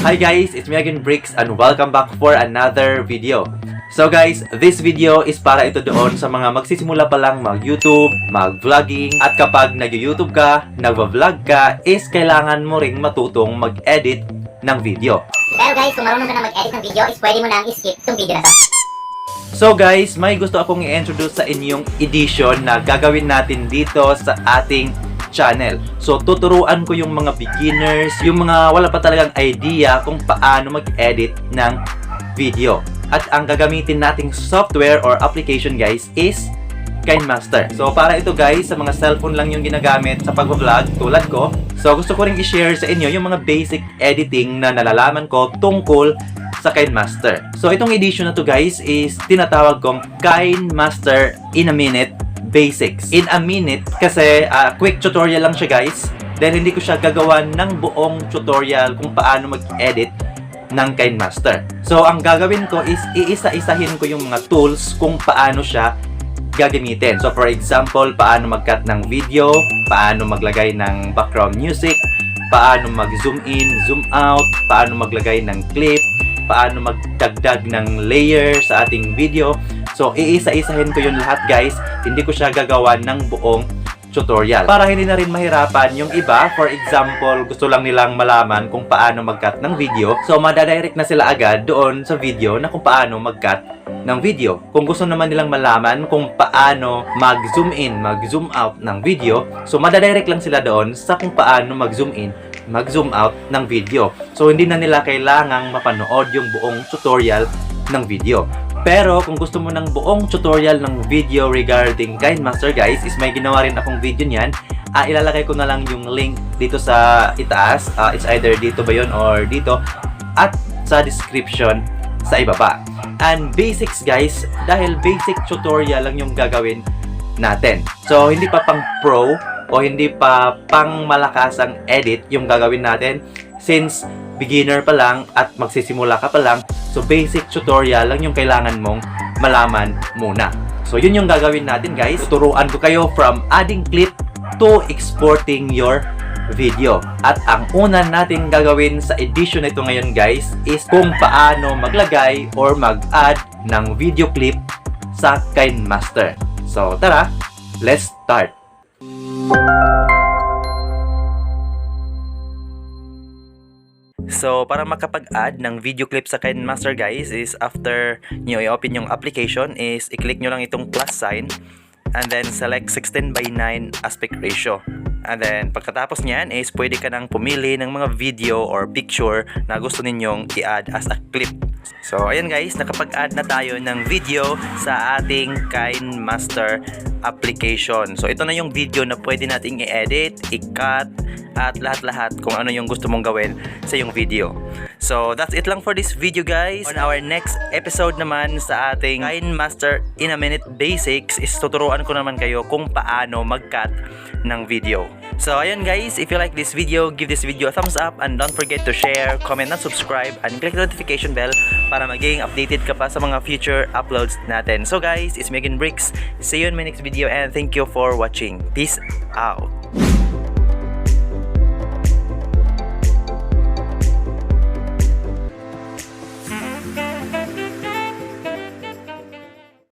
Hi guys, it's me again Bricks and welcome back for another video. So guys, this video is para ito doon sa mga magsisimula pa lang mag-YouTube, mag-vlogging, at kapag nag-YouTube ka, nag-vlog ka, is kailangan mo ring matutong mag-edit ng video. Pero guys, kung marunong ka na mag-edit ng video, is pwede mo nang i-skip itong video na to. So guys, may gusto akong i-introduce sa inyong edition na gagawin natin dito sa ating channel. So, tuturuan ko yung mga beginners, yung mga wala pa talagang idea kung paano mag-edit ng video. At ang gagamitin nating software or application guys is KINEMASTER. So, para ito guys, sa mga cellphone lang yung ginagamit sa pag-vlog tulad ko. So, gusto ko rin i-share sa inyo yung mga basic editing na nalalaman ko tungkol sa KINEMASTER. So, itong edition na to guys is tinatawag kong KINEMASTER in a minute basics. In a minute, kasi quick tutorial lang siya guys. Dahil hindi ko siya gagawa ng buong tutorial kung paano mag-edit ng KINEMASTER. So, ang gagawin ko is iisa-isahin ko yung mga tools kung paano siya gagamitin. So, for example, paano mag-cut ng video, paano maglagay ng background music, paano mag-zoom in, zoom out, paano maglagay ng clip, paano magdagdag ng layer sa ating video. So, iisa-isahin ko yun lahat guys. Hindi ko siya gagawa ng buong tutorial. Para hindi na rin mahirapan yung iba. For example, gusto lang nilang malaman kung paano mag-cut ng video. So, madadirect na sila agad doon sa video na kung paano mag-cut ng video. Kung gusto naman nilang malaman kung paano mag-zoom in, mag-zoom out ng video. So, madadirect lang sila doon sa kung paano mag-zoom in, mag-zoom out ng video. So, hindi na nila kailangang mapanood yung buong tutorial ng video. Pero kung gusto mo ng buong tutorial ng video regarding KINEMASTER guys, is may ginawa rin akong video niyan. Ilalagay ko na lang yung link dito sa itaas. It's either dito ba yun or dito. At sa description sa ibaba. And basics guys, dahil basic tutorial lang yung gagawin natin. So hindi pa pang pro o hindi pa pang malakasang edit yung gagawin natin. Since beginner pa lang at magsisimula ka pa lang, so basic tutorial lang yung kailangan mong malaman muna. So yun yung gagawin natin guys. Tuturuan ko kayo from adding clip to exporting your video. At ang una nating gagawin sa edition na ito ngayon guys is kung paano maglagay or mag-add ng video clip sa KINEMASTER. So tara, let's start! So, para makapag-add ng video clip sa KINEMASTER guys is after nyo i-open yung application is i-click nyo lang itong plus sign and then select 16:9 aspect ratio. And then, pagkatapos nyan is pwede ka nang pumili ng mga video or picture na gusto ninyong i-add as a clip. So, ayan guys, nakapag-add na tayo ng video sa ating KINEMASTER application. So, ito na yung video na pwede nating i-edit, i-cut, at lahat-lahat kung ano yung gusto mong gawin sa yung video. So, that's it lang for this video guys. On our next episode naman sa ating KINEMASTER in a minute basics is tuturuan ko naman kayo kung paano mag-cut ng video. So, ayun guys, if you like this video, give this video a thumbs up and don't forget to share, comment, and subscribe and click the notification bell para maging updated ka pa sa mga future uploads natin. So guys, it's me again Bricks. See you in my next video and thank you for watching. Peace out!